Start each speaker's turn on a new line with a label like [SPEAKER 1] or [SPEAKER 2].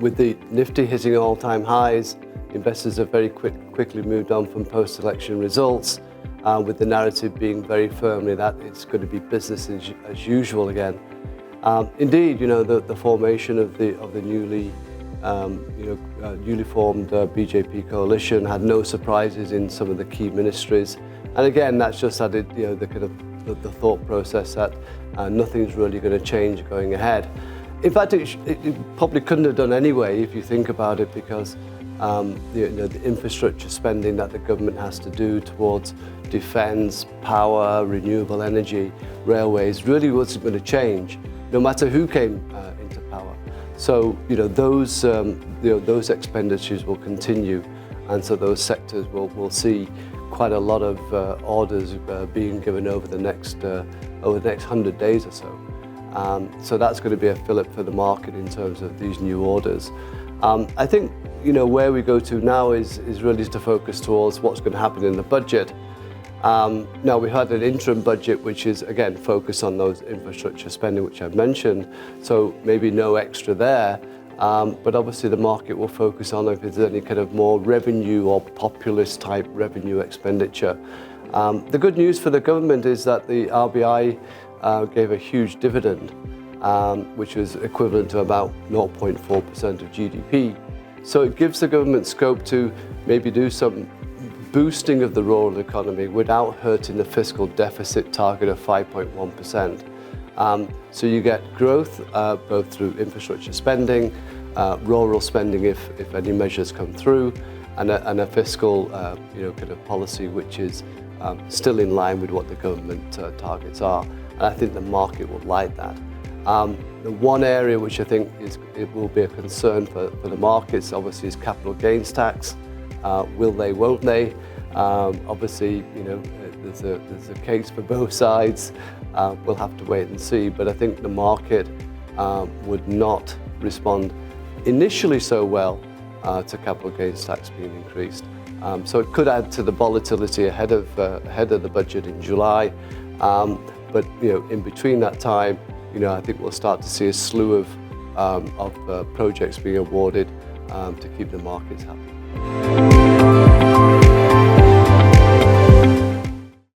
[SPEAKER 1] with the Nifty hitting all-time highs, investors have very quickly moved on from post-election results, with the narrative being very firmly that it's going to be business as usual again. Indeed, the formation of the newly formed BJP coalition had no surprises in some of the key ministries, and again, that's just added the kind of the thought process that nothing's really going to change going ahead. In fact, it probably couldn't have done anyway if you think about it, because the infrastructure spending that the government has to do towards defence, power, renewable energy, railways really wasn't going to change, no matter who came into power. So those expenditures will continue, and so those sectors will see quite a lot of orders being given over the next 100 days or so. So that's going to be a fillip for the market in terms of these new orders. I think where we go to now is really to focus towards what's going to happen in the budget. Now, we had an interim budget which is again focused on those infrastructure spending which I've mentioned, so maybe no extra there, but obviously the market will focus on if there's any kind of more revenue or populist type revenue expenditure. The good news for the government is that the RBI gave a huge dividend, which was equivalent to about 0.4% of GDP. So it gives the government scope to maybe do some boosting of the rural economy without hurting the fiscal deficit target of 5.1%. So you get growth both through infrastructure spending, rural spending if any measures come through, and a fiscal kind of policy which is still in line with what the government targets are. And I think the market will like that. The one area which I think it will be a concern for the markets obviously is capital gains tax. Will they, won't they? Obviously, there's a case for both sides. We'll have to wait and see, but I think the market would not respond initially so well to capital gains tax being increased. So it could add to the volatility ahead of the budget in July. But in between that time, I think we'll start to see a slew of projects being awarded to keep the markets happy.